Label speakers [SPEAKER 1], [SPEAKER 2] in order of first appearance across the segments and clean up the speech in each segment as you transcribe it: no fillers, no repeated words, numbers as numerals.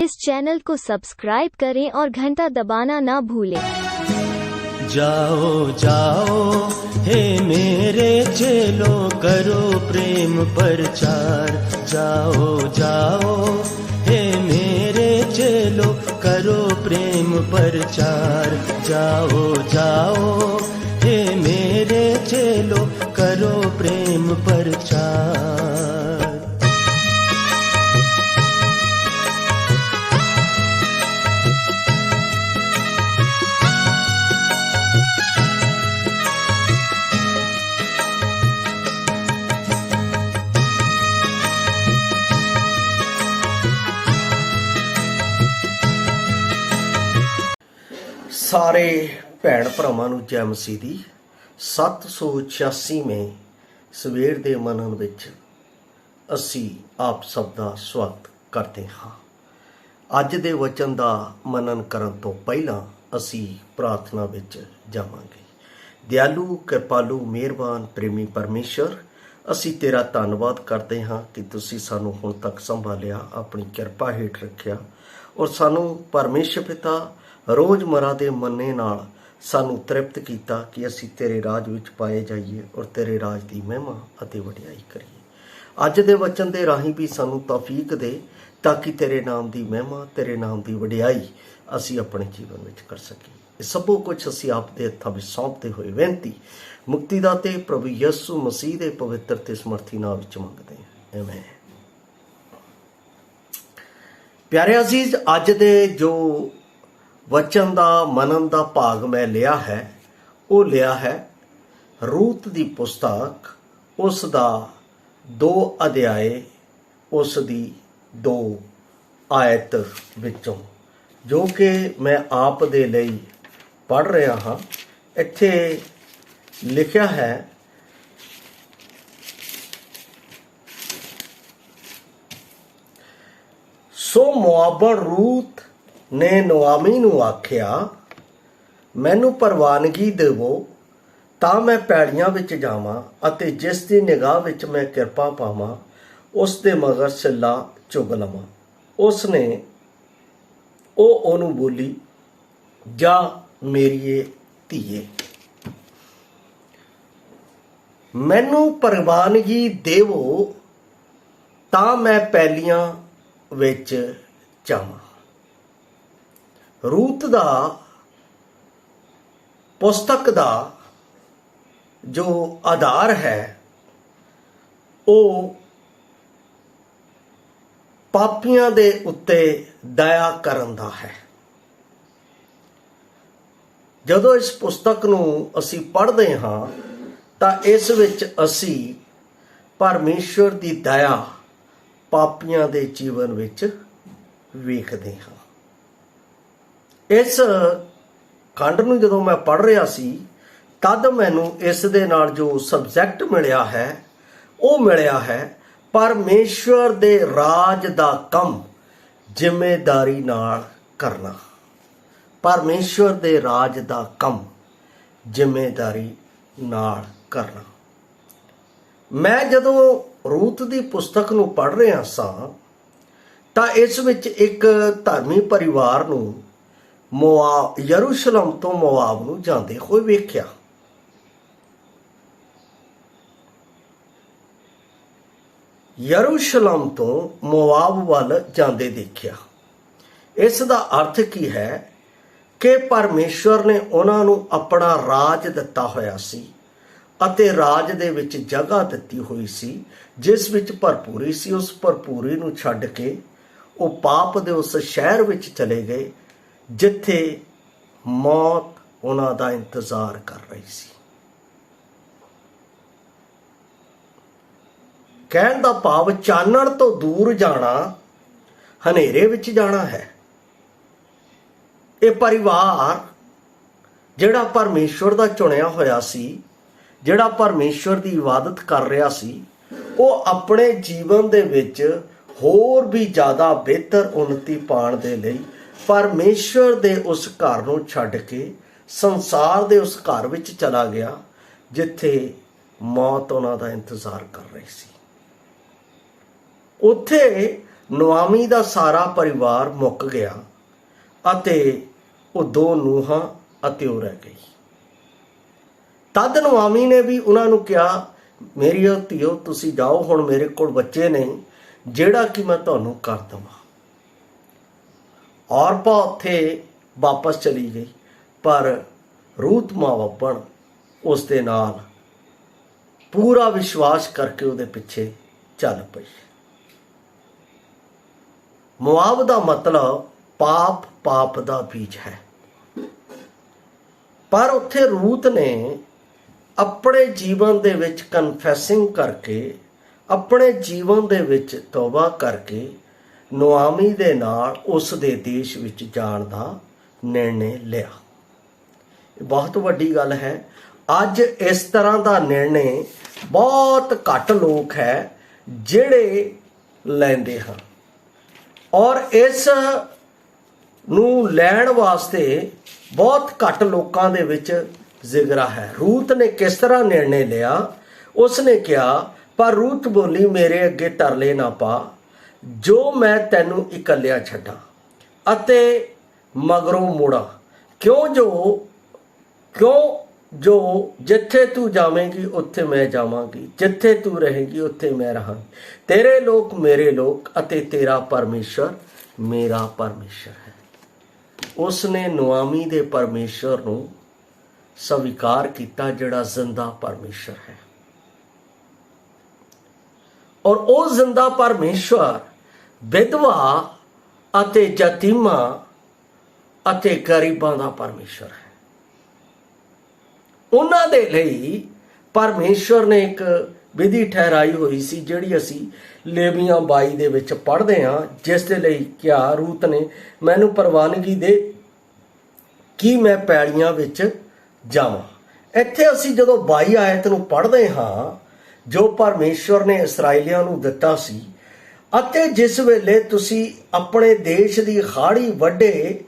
[SPEAKER 1] इस चैनल को सब्सक्राइब करें और घंटा दबाना ना भूलें।
[SPEAKER 2] जाओ जाओ हे मेरे चेलो, करो प्रेम प्रचार। जाओ जाओ हे मेरे चेलो, करो प्रेम प्रचार। जाओ जाओ हे मेरे चेलो, करो प्रेम प्रचार। ਸਾਰੇ ਭੈਣ ਭਰਾਵਾਂ ਨੂੰ ਜੈ ਮਸੀਹ ਦੀ। 786ਵੇਂ ਸਵੇਰ ਦੇ ਮਨਨ ਵਿੱਚ ਅਸੀਂ ਆਪ ਸਭ ਦਾ ਸਵਾਗਤ ਕਰਦੇ ਹਾਂ। ਅੱਜ ਦੇ ਵਚਨ ਦਾ ਮਨਨ ਕਰਨ ਤੋਂ ਪਹਿਲਾਂ ਅਸੀਂ ਪ੍ਰਾਰਥਨਾ ਵਿੱਚ ਜਾਵਾਂਗੇ। ਦਿਆਲੂ, ਕਿਰਪਾਲੂ, ਮਿਹਰਬਾਨ, ਪ੍ਰੇਮੀ ਪਰਮੇਸ਼ਰ, ਅਸੀਂ ਤੇਰਾ ਧੰਨਵਾਦ ਕਰਦੇ ਹਾਂ ਕਿ ਤੁਸੀਂ ਸਾਨੂੰ ਹੁਣ ਤੱਕ ਸੰਭਾਲਿਆ, ਆਪਣੀ ਕਿਰਪਾ ਹੇਠ ਰੱਖਿਆ ਔਰ ਸਾਨੂੰ ਪਰਮੇਸ਼ਰ ਪਿਤਾ ਰੋਜ਼ਮਰਾ ਦੇ ਮੰਨੇ ਨਾਲ ਸਾਨੂੰ ਤ੍ਰਿਪਤ ਕੀਤਾ ਕਿ ਅਸੀਂ ਤੇਰੇ ਰਾਜ ਵਿੱਚ ਪਾਏ ਜਾਈਏ ਔਰ ਤੇਰੇ ਰਾਜ ਦੀ ਮਹਿਮਾ ਅਤੇ ਵਡਿਆਈ ਕਰੀਏ। ਅੱਜ ਦੇ ਵਚਨ ਦੇ ਰਾਹੀਂ ਵੀ ਸਾਨੂੰ ਤੌਫੀਕ ਦੇ ਤਾਂ ਕਿ ਤੇਰੇ ਨਾਮ ਦੀ ਮਹਿਮਾ, ਤੇਰੇ ਨਾਮ ਦੀ ਵਡਿਆਈ ਅਸੀਂ ਆਪਣੇ ਜੀਵਨ ਵਿੱਚ ਕਰ ਸਕੀਏ। ਇਹ ਸਭੋ ਕੁਝ ਅਸੀਂ ਆਪ ਦੇ ਹੱਥਾਂ ਵਿੱਚ ਸੌਂਪਦੇ ਹੋਏ ਬੇਨਤੀ ਮੁਕਤੀ ਦਾਤੇ ਪ੍ਰਭੂ ਯਿਸੂ ਮਸੀਹ ਦੇ ਪਵਿੱਤਰ ਤੇ ਸਮਰਥੀ ਨਾਮ ਵਿੱਚ ਮੰਗਦੇ ਹਾਂ, ਆਮੀਨ। ਪਿਆਰੇ ਅਜ਼ੀਜ਼, ਅੱਜ ਦੇ ਜੋ ਵਚਨ ਦਾ ਮਨਨ ਦਾ ਭਾਗ ਮੈਂ ਲਿਆ ਹੈ ਉਹ ਲਿਆ ਹੈ ਰੂਤ ਦੀ ਪੁਸਤਕ, ਉਸ ਦਾ 2 ਅਧਿਆਏ, ਉਸ ਦੀ 2 ਆਇਤ ਵਿੱਚੋਂ, ਜੋ ਕਿ ਮੈਂ ਆਪ ਦੇ ਲਈ ਪੜ੍ਹ ਰਿਹਾ ਹਾਂ। ਇੱਥੇ ਲਿਖਿਆ ਹੈ, ਸੋ ਮੁਆਬਣ ਰੂਤ ਨੇ ਨੁਆਮੀ ਨੂੰ ਆਖਿਆ, ਮੈਨੂੰ ਪ੍ਰਵਾਨਗੀ ਦੇਵੋ ਤਾਂ ਮੈਂ ਪੈੜੀਆਂ ਵਿੱਚ ਜਾਵਾਂ ਅਤੇ ਜਿਸ ਦੀ ਨਿਗਾਹ ਵਿੱਚ ਮੈਂ ਕਿਰਪਾ ਪਾਵਾਂ ਉਸ ਦੇ ਮਗਰ ਛਿੱਲਾ ਚੁਗ ਲਵਾਂ। ਉਹਨੂੰ ਬੋਲੀ, ਜਾ ਮੇਰੀਏ ਧੀਏ, ਮੈਨੂੰ ਪ੍ਰਵਾਨਗੀ ਦੇਵੋ ਤਾਂ ਮੈਂ ਪੈਲੀਆਂ ਵਿੱਚ ਜਾਵਾਂ। ਰੂਤ ਦਾ ਪੁਸਤਕ ਦਾ ਜੋ ਆਧਾਰ ਹੈ ਉਹ ਪਾਪੀਆਂ ਦੇ ਉੱਤੇ ਦਇਆ ਕਰਨ ਦਾ ਹੈ। ਜਦੋਂ ਇਸ ਪੁਸਤਕ ਨੂੰ ਅਸੀਂ ਪੜ੍ਹਦੇ ਹਾਂ ਤਾਂ ਇਸ ਵਿੱਚ ਅਸੀਂ ਪਰਮੇਸ਼ਵਰ ਦੀ ਦਇਆ ਪਾਪੀਆਂ ਦੇ ਜੀਵਨ ਵਿੱਚ ਵੇਖਦੇ ਹਾਂ। ਇਸ ਖੰਡ ਨੂੰ ਜਦੋਂ ਮੈਂ ਪੜ੍ਹ ਰਿਹਾ ਸੀ ਤਦ ਮੈਨੂੰ ਇਸ ਦੇ ਨਾਲ ਜੋ ਸਬਜੈਕਟ ਮਿਲਿਆ ਹੈ ਉਹ ਮਿਲਿਆ ਹੈ ਪਰਮੇਸ਼ਵਰ ਦੇ ਰਾਜ ਦਾ ਕੰਮ ਜ਼ਿੰਮੇਵਾਰੀ ਨਾਲ ਕਰਨਾ। ਪਰਮੇਸ਼ਵਰ ਦੇ ਰਾਜ ਦਾ ਕੰਮ ਜ਼ਿੰਮੇਵਾਰੀ ਨਾਲ ਕਰਨਾ। ਮੈਂ ਜਦੋਂ ਰੂਤ ਦੀ ਪੁਸਤਕ ਨੂੰ ਪੜ੍ਹ ਰਿਹਾ ਸਾਂ ਤਾਂ ਇਸ ਵਿੱਚ ਇੱਕ ਧਰਮੀ ਪਰਿਵਾਰ ਨੂੰ ਯਰੂਸ਼ਲਮ ਤੋਂ ਮੋਆਬ ਨੂੰ ਜਾਂਦੇ ਹੋਏ ਵੇਖਿਆ। ਯਰੂਸ਼ਲਮ ਤੋਂ ਮੋਆਬ ਵੱਲ ਜਾਂਦੇ ਦੇਖਿਆ। ਇਸ ਦਾ ਅਰਥ ਕੀ ਹੈ ਕਿ ਪਰਮੇਸ਼ਵਰ ਨੇ ਉਹਨਾਂ ਨੂੰ ਆਪਣਾ ਰਾਜ ਦਿੱਤਾ ਹੋਇਆ ਸੀ ਅਤੇ ਰਾਜ ਦੇ ਵਿੱਚ ਜਗ੍ਹਾ ਦਿੱਤੀ ਹੋਈ ਸੀ ਜਿਸ ਵਿੱਚ ਭਰਪੂਰੀ ਸੀ। ਉਸ ਭਰਪੂਰੀ ਨੂੰ ਛੱਡ ਕੇ ਉਹ ਪਾਪ ਦੇ ਉਸ ਸ਼ਹਿਰ ਵਿੱਚ ਚਲੇ ਗਏ ਜਿੱਥੇ ਮੌਤ ਉਹਨਾਂ ਦਾ ਇੰਤਜ਼ਾਰ ਕਰ ਰਹੀ ਸੀ। ਕਹਿਣ ਦਾ ਭਾਵ ਚਾਨਣ ਤੋਂ ਦੂਰ ਜਾਣਾ, ਹਨੇਰੇ ਵਿੱਚ ਜਾਣਾ ਹੈ। ਇਹ ਪਰਿਵਾਰ ਜਿਹੜਾ ਪਰਮੇਸ਼ਵਰ ਦਾ ਚੁਣਿਆ ਹੋਇਆ ਸੀ, ਜਿਹੜਾ ਪਰਮੇਸ਼ਵਰ ਦੀ ਇਬਾਦਤ ਕਰ ਰਿਹਾ ਸੀ, ਉਹ ਆਪਣੇ ਜੀਵਨ ਦੇ ਵਿੱਚ ਹੋਰ ਵੀ ਜ਼ਿਆਦਾ ਬਿਹਤਰ ਉન્નਤੀ ਪਾਉਣ ਦੇ ਲਈ ਪਰਮੇਸ਼ਵਰ ਦੇ ਉਸ ਘਰ ਨੂੰ ਛੱਡ ਕੇ ਸੰਸਾਰ ਦੇ ਉਸ ਘਰ ਵਿੱਚ ਚਲਾ ਗਿਆ ਜਿੱਥੇ ਮੌਤ ਉਹਨਾਂ ਦਾ ਇੰਤਜ਼ਾਰ ਕਰ ਰਹੀ ਸੀ। ਉੱਥੇ ਨੁਆਮੀ ਦਾ ਸਾਰਾ ਪਰਿਵਾਰ ਮੁੱਕ ਗਿਆ ਅਤੇ ਉਹ ਦੋ ਨੂੰਹਾਂ ਅਤੇ ਉਹ ਰਹਿ ਗਈ। ਤਦ ਨੁਆਮੀ ਨੇ ਵੀ ਉਹਨਾਂ ਨੂੰ ਕਿਹਾ, ਮੇਰੀ ਧੀਓ ਤੁਸੀਂ ਜਾਓ, ਹੁਣ ਮੇਰੇ ਕੋਲ ਬੱਚੇ ਨਹੀਂ ਜਿਹੜਾ ਕਿ ਮੈਂ ਤੁਹਾਨੂੰ ਕਰ ਦੇਵਾਂ। ਔਰਪਾ ਉੱਥੇ ਵਾਪਸ ਚਲੀ ਗਈ, ਪਰ ਰੂਤ ਮਾਂ ਉਸ ਦੇ ਨਾਲ ਪੂਰਾ ਵਿਸ਼ਵਾਸ ਕਰਕੇ ਉਹਦੇ ਪਿੱਛੇ ਚੱਲ ਪਈ। ਮੁਆਬ ਦਾ ਮਤਲਬ ਪਾਪ, ਪਾਪ ਦਾ ਬੀਜ ਹੈ। ਪਰ ਉੱਥੇ ਰੂਤ ਨੇ ਆਪਣੇ ਜੀਵਨ ਦੇ ਵਿੱਚ ਕਨਫੈਸਿੰਗ ਕਰਕੇ, ਆਪਣੇ ਜੀਵਨ ਦੇ ਵਿੱਚ ਤੌਬਾ ਕਰਕੇ ਨੁਆਮੀ ਦੇ ਨਾਲ ਉਸ ਦੇ ਦੇਸ਼ ਵਿੱਚ ਜਾਣ ਦਾ ਨਿਰਣੇ ਲਿਆ। ਇਹ ਬਹੁਤ ਵੱਡੀ ਗੱਲ ਹੈ। ਅੱਜ ਇਸ ਤਰ੍ਹਾਂ ਦਾ ਨਿਰਣੇ ਬਹੁਤ ਘੱਟ ਲੋਕ ਹੈ ਜਿਹੜੇ ਲੈਂਦੇ ਹਨ, ਔਰ ਇਸ ਨੂੰ ਲੈਣ ਵਾਸਤੇ ਬਹੁਤ ਘੱਟ ਲੋਕਾਂ ਦੇ ਵਿੱਚ ਜ਼ਿਗਰਾ ਹੈ। ਰੂਤ ਨੇ ਕਿਸ ਤਰ੍ਹਾਂ ਨਿਰਣੇ ਲਿਆ? ਉਸ ਨੇ ਕਿਹਾ, ਪਰ ਰੂਤ ਬੋਲੀ, ਮੇਰੇ ਅੱਗੇ ਤਰਲੇ ਨਾ ਪਾ, ਜੋ ਮੈਂ ਤੈਨੂੰ ਇਕੱਲਿਆ ਛੱਡਾਂ ਅਤੇ ਮਗਰੋਂ ਮੁੜਾਂ, ਕਿਉਂ ਜੋ ਜਿੱਥੇ ਤੂੰ ਜਾਵੇਂਗੀ ਉੱਥੇ ਮੈਂ ਜਾਵਾਂਗੀ, ਜਿੱਥੇ ਤੂੰ ਰਹੇਗੀ ਉੱਥੇ ਮੈਂ ਰਹਾਂਗੀ। ਤੇਰੇ ਲੋਕ ਮੇਰੇ ਲੋਕ ਅਤੇ ਤੇਰਾ ਪਰਮੇਸ਼ਰ ਮੇਰਾ ਪਰਮੇਸ਼ਰ ਹੈ। ਉਸ ਨੇ ਨੁਆਮੀ ਦੇ ਪਰਮੇਸ਼ਰ ਨੂੰ ਸਵੀਕਾਰ ਕੀਤਾ, ਜਿਹੜਾ ਜ਼ਿੰਦਾ ਪਰਮੇਸ਼ਰ ਹੈ। ਔਰ ਉਹ ਜ਼ਿੰਦਾ ਪਰਮੇਸ਼ਰ ਵਿਧਵਾ ਅਤੇ ਯਤੀਮਾਂ ਅਤੇ ਗਰੀਬਾਂ ਦਾ ਪਰਮੇਸ਼ਰ ਹੈ। ਉਹਨਾਂ ਦੇ ਲਈ ਪਰਮੇਸ਼ਰ ਨੇ ਇੱਕ ਵਿਧੀ ਠਹਿਰਾਈ ਹੋਈ ਸੀ, ਜਿਹੜੀ ਅਸੀਂ ਲੇਵੀਆਂ 22 ਦੇ ਵਿੱਚ ਪੜ੍ਹਦੇ ਹਾਂ, ਜਿਸ ਦੇ ਲਈ ਕਿਹਾ, ਰੂਤ ਨੇ ਮੈਨੂੰ ਪ੍ਰਵਾਨਗੀ ਦੇ ਕਿ ਮੈਂ ਪੈੜੀਆਂ ਵਿੱਚ ਜਾਵਾਂ। ਇੱਥੇ ਅਸੀਂ ਜਦੋਂ 22 ਆਇਤ ਨੂੰ ਪੜ੍ਹਦੇ ਹਾਂ, ਜੋ ਪਰਮੇਸ਼ਵਰ ਨੇ ਇਸਰਾਏਲੀਆਂ ਨੂੰ ਦਿੱਤਾ ਸੀ, ਅਤੇ ਜਿਸ ਵੇਲੇ ਤੁਸੀਂ ਆਪਣੇ ਦੇਸ਼ ਦੀ ਹਾੜੀ ਵੱਢੇ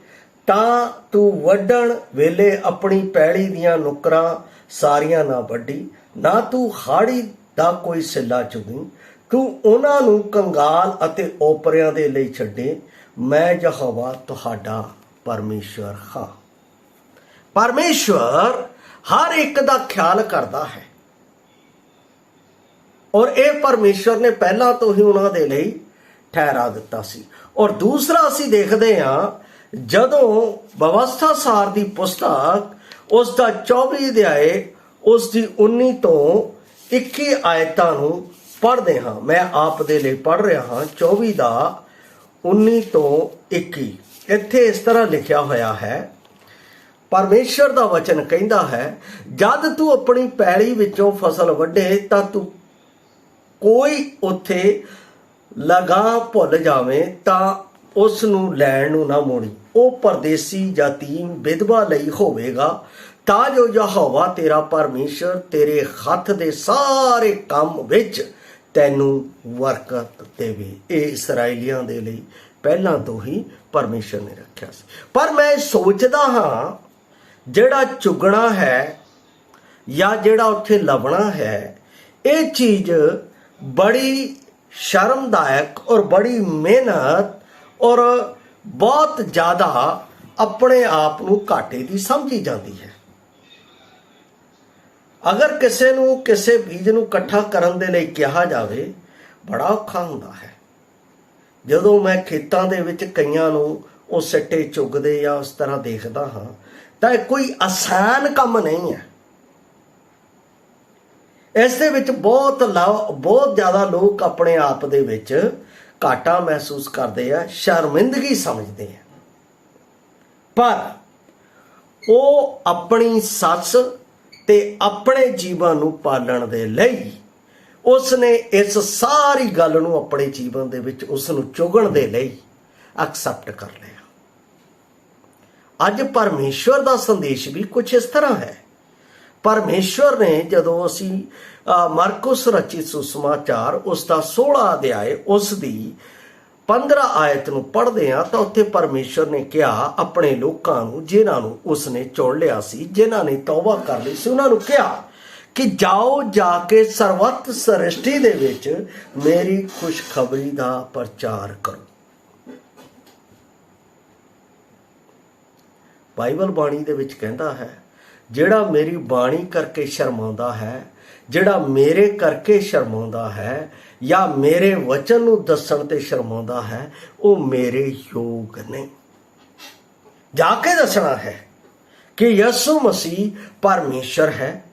[SPEAKER 2] ਤਾਂ ਤੂੰ ਵੱਢਣ ਵੇਲੇ ਆਪਣੀ ਪੈੜੀ ਦੀਆਂ ਨੁਕਰਾਂ ਸਾਰੀਆਂ ਨਾ ਵੱਢੀ, ਨਾ ਤੂੰ ਹਾੜੀ ਦਾ ਕੋਈ ਸਿੱਲਾ ਚੁਗੀ, ਤੂੰ ਉਹਨਾਂ ਨੂੰ ਕੰਗਾਲ ਅਤੇ ਓਪਰਿਆਂ ਦੇ ਲਈ ਛੱਡੇ। ਮੈਂ ਯਹੋਵਾ ਤੁਹਾਡਾ ਪਰਮੇਸ਼ਵਰ ਹਾਂ। ਪਰਮੇਸ਼ਵਰ ਹਰ ਇੱਕ ਦਾ ਖਿਆਲ ਕਰਦਾ ਹੈ, ਔਰ ਇਹ ਪਰਮੇਸ਼ਵਰ ਨੇ ਪਹਿਲਾਂ ਤੋਂ ਹੀ ਉਹਨਾਂ ਦੇ ਲਈ ਠਹਿਰਾ ਦਿੱਤਾ ਸੀ। ਔਰ ਦੂਸਰਾ ਅਸੀਂ ਦੇਖਦੇ ਹਾਂ, ਜਦੋਂ ਵਿਵਸਥਾ ਸਾਰ ਦੀ ਪੁਸਤਕ ਉਸ ਦਾ 24 ਅਧਿਆਏ ਉਸ ਦੀ 19 ਤੋਂ 21 ਆਇਤਾਂ ਨੂੰ ਪੜ੍ਹਦੇ ਹਾਂ। ਮੈਂ ਆਪ ਦੇ ਲਈ ਪੜ੍ਹ ਰਿਹਾ ਹਾਂ 24 ਦਾ 19 ਤੋਂ 21। ਇੱਥੇ ਇਸ ਤਰ੍ਹਾਂ ਲਿਖਿਆ ਹੋਇਆ ਹੈ, ਪਰਮੇਸ਼ਰ ਦਾ ਵਚਨ ਕਹਿੰਦਾ ਹੈ, ਜਦ ਤੂੰ ਆਪਣੀ ਪੈਲੀ ਵਿੱਚੋਂ ਫਸਲ ਵੱਢੇ ਤਾਂ ਤੂੰ ਕੋਈ ਉੱਥੇ ਲਗਾ ਭੁੱਲ ਜਾਵੇ ਤਾਂ ਉਸ ਨੂੰ ਲੈਣ ਨੂੰ ਨਾ ਮੋੜੀ। ਉਹ ਪਰਦੇਸੀ ਯਤੀਮ ਵਿਧਵਾ ਲਈ ਹੋਵੇਗਾ, ਤਾਂ ਜੋ ਯਹੋਵਾ ਤੇਰਾ ਪਰਮੇਸ਼ਰ ਤੇਰੇ ਹੱਥ ਦੇ ਸਾਰੇ ਕੰਮ ਵਿੱਚ ਤੈਨੂੰ ਬਰਕਤ ਦੇਵੇ। ਇਹ ਇਸਰਾਏਲੀਆਂ ਦੇ ਲਈ ਪਹਿਲਾਂ ਤੋਂ ਹੀ ਪਰਮੇਸ਼ਰ ਨੇ ਰੱਖਿਆ ਸੀ। ਪਰ ਮੈਂ ਸੋਚਦਾ ਹਾਂ, ਜਿਹੜਾ ਚੁਗਣਾ ਹੈ ਜਾਂ ਜਿਹੜਾ ਉੱਥੇ ਲੱਭਣਾ ਹੈ, ਇਹ ਚੀਜ਼ ਬੜੀ ਸ਼ਰਮਦਾਇਕ ਔਰ ਬੜੀ ਮਿਹਨਤ ਔਰ ਬਹੁਤ ਜ਼ਿਆਦਾ ਆਪਣੇ ਆਪ ਨੂੰ ਘਾਟੇ ਦੀ ਸਮਝੀ ਜਾਂਦੀ ਹੈ। ਅਗਰ ਕਿਸੇ ਨੂੰ ਕਿਸੇ ਬੀਜ ਨੂੰ ਇਕੱਠਾ ਕਰਨ ਦੇ ਲਈ ਕਿਹਾ ਜਾਵੇ, ਬੜਾ ਔਖਾ ਹੁੰਦਾ ਹੈ। ਜਦੋਂ ਮੈਂ ਖੇਤਾਂ ਦੇ ਵਿੱਚ ਕਈਆਂ ਨੂੰ ਉਹ ਸਿੱਟੇ ਚੁਗਦੇ ਜਾਂ ਉਸ ਤਰ੍ਹਾਂ ਦੇਖਦਾ ਹਾਂ, ਤਾਂ ਇਹ ਕੋਈ ਆਸਾਨ ਕੰਮ ਨਹੀਂ ਹੈ। ਇਸ ਦੇ ਵਿੱਚ ਬਹੁਤ ਜ਼ਿਆਦਾ ਲੋਕ ਆਪਣੇ ਆਪ ਦੇ ਵਿੱਚ ਘਾਟਾ ਮਹਿਸੂਸ ਕਰਦੇ ਆ, ਸ਼ਰਮਿੰਦਗੀ ਸਮਝਦੇ ਆ। ਪਰ ਉਹ ਆਪਣੀ ਸੱਸ ਤੇ ਆਪਣੇ ਜੀਵਨ ਨੂੰ ਪਾਲਣ ਦੇ ਲਈ ਉਸ ਨੇ ਇਸ ਸਾਰੀ ਗੱਲ ਨੂੰ ਆਪਣੇ ਜੀਵਨ ਦੇ ਵਿੱਚ ਉਸ ਨੂੰ ਚੁਗਣ ਦੇ ਲਈ ਐਕਸੈਪਟ ਕਰ ਲਿਆ। ਅੱਜ ਪਰਮੇਸ਼ਵਰ ਦਾ ਸੰਦੇਸ਼ ਵੀ ਕੁਝ ਇਸ ਤਰ੍ਹਾਂ ਹੈ। ਪਰਮੇਸ਼ਵਰ ਨੇ ਜਦੋਂ ਅਸੀਂ ਮਰਕੁਸ ਰਚਿਤ ਸੁਸਮਾਚਾਰ ਉਸ ਦਾ 16 ਅਧਿਆਏ ਉਸ ਦੀ 15 ਆਇਤ ਨੂੰ ਪੜ੍ਹਦੇ ਹਾਂ, ਤਾਂ ਉੱਥੇ ਪਰਮੇਸ਼ਵਰ ਨੇ ਕਿਹਾ ਆਪਣੇ ਲੋਕਾਂ ਨੂੰ, ਜਿਨ੍ਹਾਂ ਨੂੰ ਉਸ ਨੇ ਚੁਣ ਲਿਆ ਸੀ, ਜਿਨ੍ਹਾਂ ਨੇ ਤੌਬਾ ਕਰ ਲਈ ਸੀ, ਉਹਨਾਂ ਨੂੰ ਕਿਹਾ कि जाओ जाके सर्वत सृष्टि दे विच मेरी खुशखबरी दा प्रचार करो। बाइबल बाणी दे विच कहंदा है, जिहड़ा मेरी बाणी करके शर्मांदा है, जिहड़ा मेरे करके शर्मांदा है या मेरे वचन नूं दस्सण ते शर्मांदा है, वो मेरे योग नहीं। जाके दसना है कि यीशु मसीह परमेश्वर है।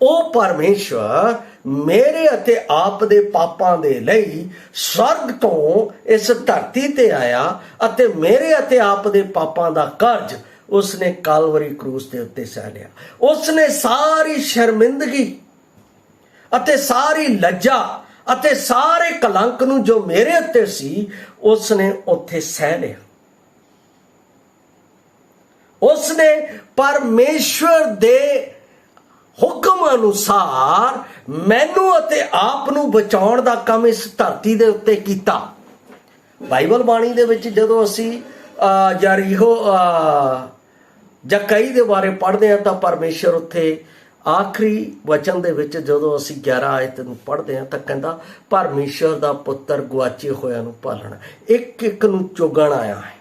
[SPEAKER 2] ਉਹ परमेश्वर मेरे अते आप दे पापां दे लई स्वर्ग तो इस धरती ते आया अते मेरे अते आप दे पापां दा कर्ज उसने कालवरी क्रूस दे उत्ते सह लिया। उसने सारी शर्मिंदगी अते सारी लज्जा अते सारे कलंक नूं जो मेरे उत्ते सी उसने उत्थे सह लिया। उसने परमेश्वर दे हुक्म अनुसार मैनू अते आप नूं बचाउण दा काम इस धरती दे उत्ते कीता। बाइबल बाणी दे विच जदों असीं यरीहो जां कई दे बारे पढ़दे हां तां परमेश्वर उत्थे आखिरी वचन दे विच जदों असीं 11 आयत नूं पढ़दे हां तां कहंदा परमेश्वर दा पुੱਤਰ गुआचे होया नूं भालण एक एक नूं चुगण आया है।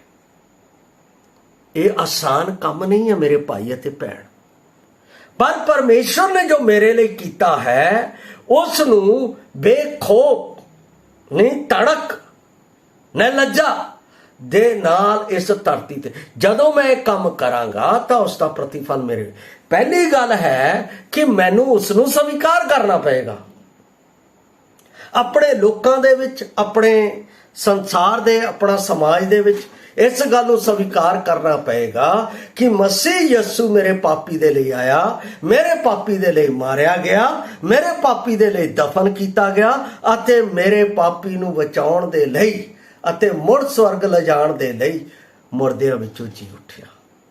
[SPEAKER 2] ये आसान काम नहीं है मेरे भाई अते भैण, पर परमेश्वर ने जो मेरे लिए कीता है उस नूं बेखौफ नहीं तड़क न लज्जा दे नाल इस धरती ते जदों मैं काम करांगा तां उसका प्रतिफल मेरे। पहली गल है कि मैनू उसनूं स्वीकार करना पएगा अपने लोकां दे विच, अपने संसार दे, अपना समाज दे विच। इस गल नूं स्वीकार करना पएगा कि मसीह यीशु मेरे पापी दे लिए आया, मेरे पापी दे लिए मारिया गया, मेरे पापी दे लिए दफन किया गया अते मेरे पापी नूं बचाउण दे लई अते मुड़ स्वर्ग लिजाण दे लई मुर्दियां विचों जी उठिया।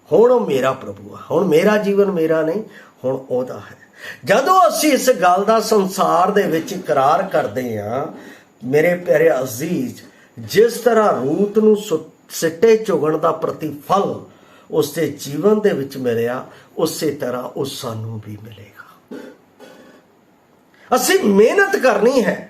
[SPEAKER 2] हुण ओह मेरा प्रभु आ, हुण मेरा जीवन मेरा नहीं, हुण ओहदा है। जदों असीं इस गल दा संसार दे विच इकरार करदे हां मेरे प्यारे अजीज, जिस तरह रूत नूं सिੱਟੇ चुगण दा प्रतिफल उसके जीवन दे विच मिलिया उसे तरह उस सानू भी मिलेगा। असीं मेहनत करनी है,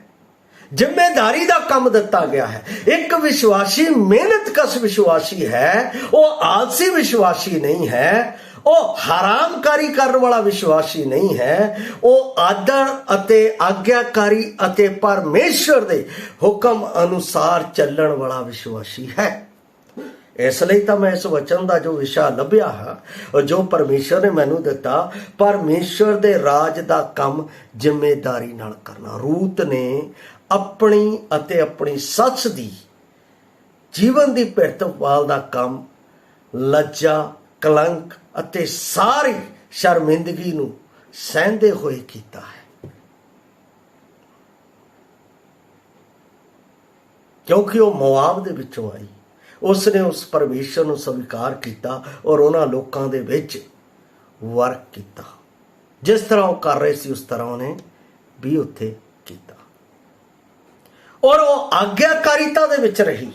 [SPEAKER 2] जिम्मेदारी का काम दिता गया है। एक विश्वासी मेहनत कश विश्वासी है, वो आलसी विश्वासी नहीं है, वो हरामकारी करने वाला विश्वासी नहीं है, वो आदर अते आज्ञाकारी अते परमेश्वर दे हुक्म अनुसार चलण वाला विश्वासी है। इसलिए तो मैं इस वचन का जो विषय लभ्या है और जो परमेश्वर ने मैनू दिता, परमेश्वर दे राज का काम जिम्मेदारी नाल करना। रूत ने अपनी अते अपनी सस दी जीवन की भेरतपाल का काम लज्जा कलंक अते सारी शर्मिंदगी नूं सहंदे होए कीता है, क्योंकि वो मोआब दे विचों आई। उसने उस परमेश्वर नूं स्वीकार किया और उन्हां लोकां दे विच वर्क किया। जिस तरह वो कर रहे सी उस तरह उन्हें भी उत्थे कीता और वो आग्ञाकारिता दे विच रही,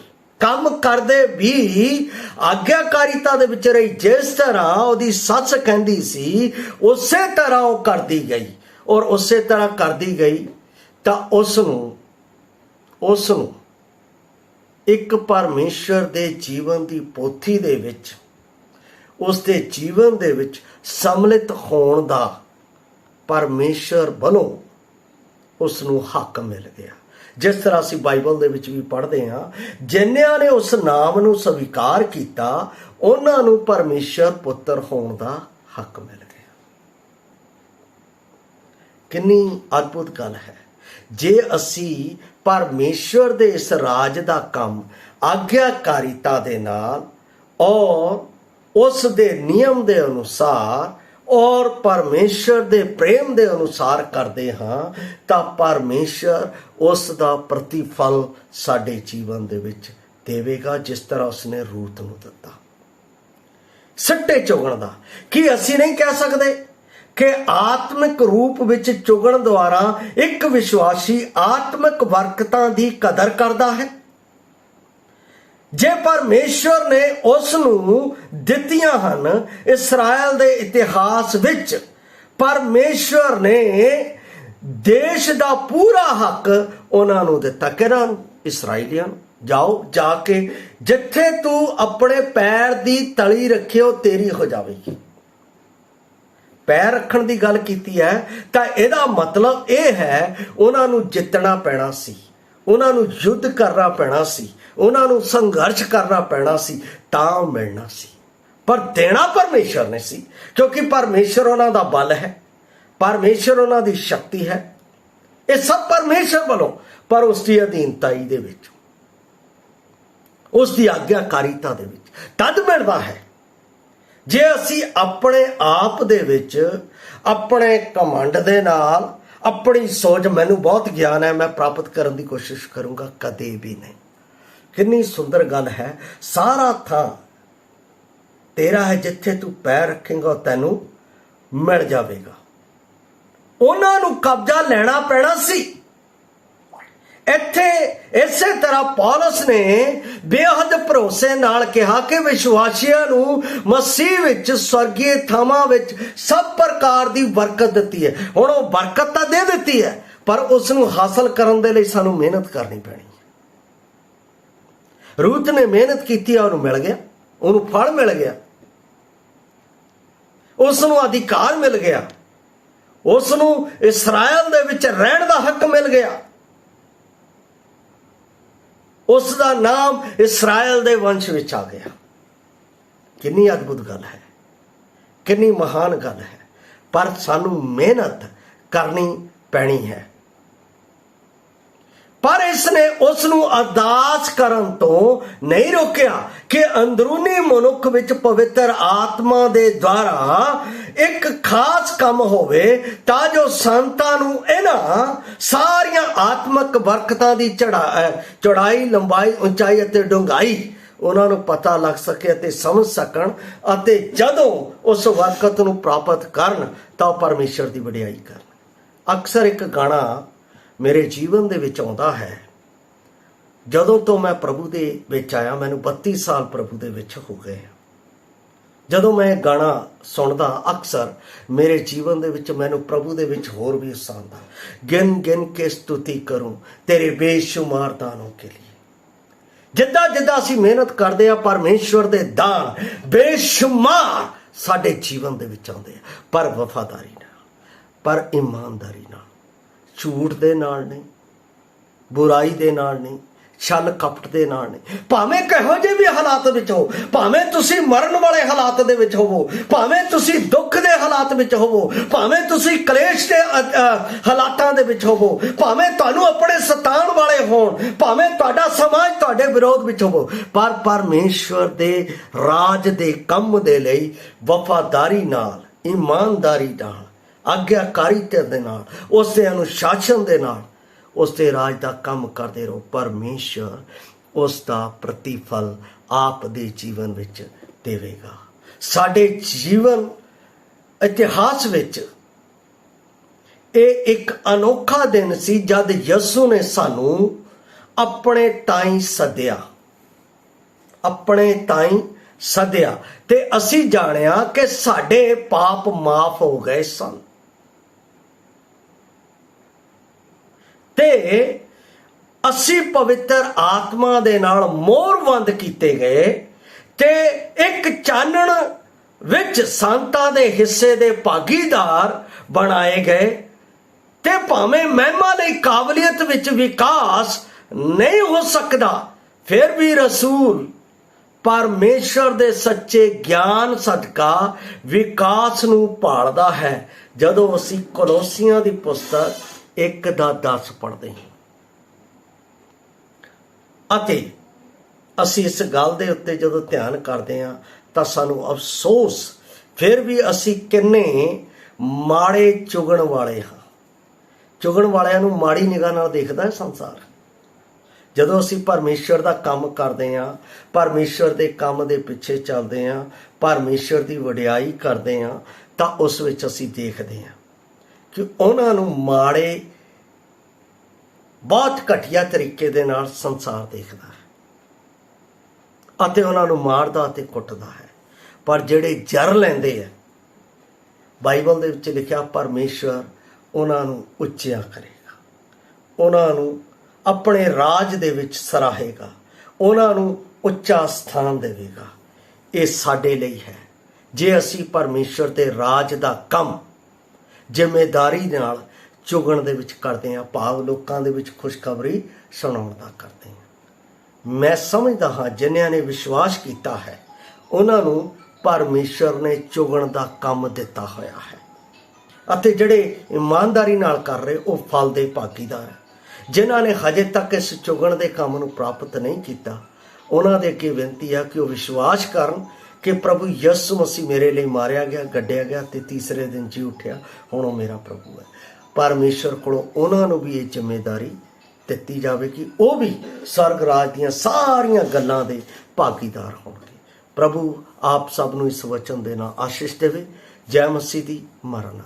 [SPEAKER 2] काम करदे भी आग्ञाकारिता दे विच रही। जिस तरह उहदी सस कहंदी सी उसे तरह वो करदी गई और उसे तरह करदी गई तां उसनूं एक परमेश्वर दे जीवन की पोथी दे विच उसके जीवन दे विच सम्मिलित होण दा परमेश्वर वालों उसनूं हक मिल गया। जिस तरह असीं बाइबल दे विच भी पढ़दे हां, जिन्हां ने उस नाम नूं स्वीकार किया उन्हां नूं परमेश्वर पुत्र होण दा हक मिल गया। कितनी अद्भुत गल है। जे असीं परमेश्वर दे इस राज दा काम आग्ञाकारिता दे नाल और उस दे नियम दे अनुसार और परमेश्वर दे प्रेम दे अनुसार करते हाँ तां परमेश्वर उस दा प्रतिफल साडे जीवन दे विच देवेगा, जिस तरह उसने रूत नूं दिता। सिੱਟੇ चुगण दा कि असीं नहीं कह सकते कि आत्मिक रूप विच चुगण द्वारा एक विश्वासी आत्मिक बरकतां दी कदर करदा है। जे परमेश्वर ने उसनूं दित्तियां हन, इसराइल दे इतिहास विच परमेश्वर ने देश का पूरा हक उन्होंने दिता। किहड़ा? इसराइलियां नूं। जाओ जाके जिथे तू अपने पैर की तली रखे हो तेरी हो जाएगी। पैर रखण की गल कीती है तो इहदा मतलब यह है उन्होंने जितना पैना सी, उन्होंने युद्ध करना पैना सी, उन्होंने संघर्ष करना पैना सी, तां मिलना सी। पर देना परमेश्वर ने सी, क्योंकि परमेश्वर उन्हों का बल है, परमेश्वर उन्हों की शक्ति है। ये सब परमेश्वर वालों, पर उसकी अधीनताई दे विच, उसकी आग्ञाकारिता दे विच तद मिलता है। जे असी अपने आप दे विच अपने घमंड दे नाल अपनी सोच मैनू बहुत ज्ञान है मैं प्राप्त करने की कोशिश करूँगा, कदे भी नहीं। कितनी सुंदर गल है, सारा थां तेरा है, जिथे तू पैर रखेगा तैनू मिल जाएगा। उन्होंने कब्जा लेना पैना सी। इत्थे इसे तरह पौलुस ने बेहद भरोसे नाल कहा कि विश्वासियों नूं मसीह विच स्वर्गीय थावां विच सब प्रकार की बरकत दी है। हुण वो बरकत तो दे दी है, पर उसनूं हासिल करने दे लई सानूं मेहनत करनी पैनी है। रूत ने मेहनत की और मिल गया, उन्होंने फल मिल गया, उसनूं अधिकार मिल गया, उसनूं इस्राएल दे विच रहण दा हक मिल गया। उसका नाम इस्राएल दे वंश विच आ गया। कितनी अद्भुत गल है, कितनी महान गल है, पर सानू मेहनत करनी पैनी है। पर इसने उसनू अरदास करन तो नहीं रोकिया कि अंदरूनी मनुख विच पवित्र आत्मा दे द्वारा एक खास काम होवे, ता जो संतां नू इन्हां सारियां आत्मक बरकतां दी चौड़ाई, लंबाई, ऊंचाई अते डूंघाई उन्होंने पता लग सके ते समझ सकन, अते जदों उस बरकत नू प्राप्त करन तां परमेश्वर दी वडियाई करन। अक्सर एक गाना मेरे जीवन दे विच आउंदा है। जदों तो मैं प्रभु दे विच आया, मैनूं 32 साल प्रभु दे विच हो गए। जदों मैं गाना सुनदा अक्सर मेरे जीवन दे विच मैनूं प्रभु दे विच होर भी उत्साह आंदा, गिन गिन के स्तुति करूं तेरे बेशुमार दानों के लिए। जिद्दां जिद्दां असीं मेहनत करदे आ, परमेश्वर दे दान बेशुमार साडे जीवन दे विच आउंदे आ, पर वफादारी नाल, पर ईमानदारी नाल, झूठ दे नाल नहीं, बुराई दे नाल नहीं, छल कपट दे नाल नहीं। भावें किहो जे भी हालात विच हो, भावें तुसीं मरण वाले हालात दे विच होवो, भावें तुसीं दुख दे हालात विच होवो, भावें तुसीं कलेश दे हालातां दे विच होवो, भावें तुहानूं अपने सताण वाले होण, भावें तुहाडा समाज तुहाडे विरोध विच होवो, पर परमेश्वर दे राज दे काम दे लई वफादारी नाल, ईमानदारी नाल, आग्ञाकारिता दे नाल, उसके अनुशासन दे नाल उसके राज का काम करते रहो। परमेश्वर उसका प्रतिफल आप दे जीवन विच देवेगा। साडे जीवन इतिहास विच ये एक अनोखा दिन सी जद यसू ने सानू अपने ताई सद्या, अपने ताई सद्या ते असी जानिया कि साडे पाप माफ हो गए सन ते असी पवित्र आत्मा दे नाल मोहरबंद कीते गए ते एक चानण विच संतां दे हिस्से दे भागीदार बनाए गए ते भावें महिमा लई काबलियत विच विकास नहीं हो सकदा, फिर भी रसूल परमेश्वर दे सच्चे ज्ञान सदका विकास नूं भालदा है। जदों असी कोलोसियां दी पुस्तक 1:10 पढ़ते हैं अते असी इस गल दे उत्ते जदों ध्यान करते हैं तां सानू अफसोस, फिर भी असी किन्ने माड़े चुगण वाले हाँ। चुगण वालियां नूं माड़ी निगाह नाल देखदा है संसार। जदों असी परमेश्वर दा काम करते हैं, परमेश्वर दे काम दे पिछे चलते हैं, परमेश्वर दी वडियाई करते हैं, तां उस विच असी देखते हैं कि उन्हां नूं माड़े बहुत घटिया तरीके दे नाल संसार देखदा है अते उन्हां नूं मारदा अते कुੱਟदा है। पर जिहड़े जर लैंदे है, ਬਾਈਬਲ ਦੇ ਵਿੱਚ ਲਿਖਿਆ ਪਰਮੇਸ਼ਰ ਉਹਨਾਂ ਨੂੰ ਉੱਚਿਆ ਕਰੇਗਾ, ਉਹਨਾਂ ਨੂੰ ਆਪਣੇ ਰਾਜ ਦੇ ਵਿੱਚ ਸਰਾਹੇਗਾ, ਉਹਨਾਂ ਨੂੰ ਉੱਚਾ ਸਥਾਨ ਦੇਵੇਗਾ। ਇਹ ਸਾਡੇ ਲਈ ਹੈ ਜੇ ਅਸੀਂ ਪਰਮੇਸ਼ਰ ਦੇ ਰਾਜ ਦਾ ਕੰਮ ਜ਼ਿੰਮੇਦਾਰੀ ਨਾਲ ਚੁਗਣ ਦੇ ਵਿੱਚ ਕਰਦੇ ਹਾਂ, ਭਾਵ ਲੋਕਾਂ ਦੇ ਵਿੱਚ ਖੁਸ਼ਖਬਰੀ ਸੁਣਾਉਣ ਦਾ ਕਰਦੇ ਹਾਂ। ਮੈਂ ਸਮਝਦਾ ਹਾਂ ਜਿਨ੍ਹਾਂ ਨੇ ਵਿਸ਼ਵਾਸ ਕੀਤਾ ਹੈ ਉਹਨਾਂ ਨੂੰ ਪਰਮੇਸ਼ਰ ਨੇ ਚੁਗਣ ਦਾ ਕੰਮ ਦਿੱਤਾ ਹੋਇਆ ਹੈ, ਅਤੇ ਜਿਹੜੇ ਇਮਾਨਦਾਰੀ ਨਾਲ ਕਰ ਰਹੇ ਉਹ ਫਲ ਦੇ ਭਾਗੀਦਾਰ ਹੈ। ਜਿਨ੍ਹਾਂ ਨੇ ਹਜੇ ਤੱਕ ਇਸ ਚੁਗਣ ਦੇ ਕੰਮ ਨੂੰ ਪ੍ਰਾਪਤ ਨਹੀਂ ਕੀਤਾ ਉਹਨਾਂ ਦੇ ਅੱਗੇ ਬੇਨਤੀ ਹੈ ਕਿ ਉਹ ਵਿਸ਼ਵਾਸ ਕਰਨ ਕਿ ਪ੍ਰਭੂ ਯਿਸੂ ਮਸੀਹ ਮੇਰੇ ਲਈ ਮਾਰਿਆ ਗਿਆ, ਗੱਡਿਆ ਗਿਆ ਤੇ ਤੀਸਰੇ ਦਿਨ ਜੀ ਉੱਠਿਆ, ਹੁਣ ਉਹ ਮੇਰਾ ਪ੍ਰਭੂ ਹੈ। ਪਰਮੇਸ਼ਰ ਕੋਲੋਂ ਉਹਨਾਂ ਨੂੰ ਵੀ ਇਹ ਜ਼ਿੰਮੇਵਾਰੀ ਦਿੱਤੀ ਜਾਵੇ ਕਿ ਉਹ ਵੀ ਸਵਰਗ ਰਾਜ ਦੀਆਂ ਸਾਰੀਆਂ ਗੱਲਾਂ ਦੇ ਭਾਗੀਦਾਰ ਹੋਣਗੇ। ਪ੍ਰਭੂ ਆਪ ਸਭ ਨੂੰ ਇਸ ਵਚਨ ਦੇ ਨਾਲ ਆਸ਼ੀਸ਼ ਦੇਵੇ। ਜੈ ਮਸੀਹ ਦੀ। ਮਰਨ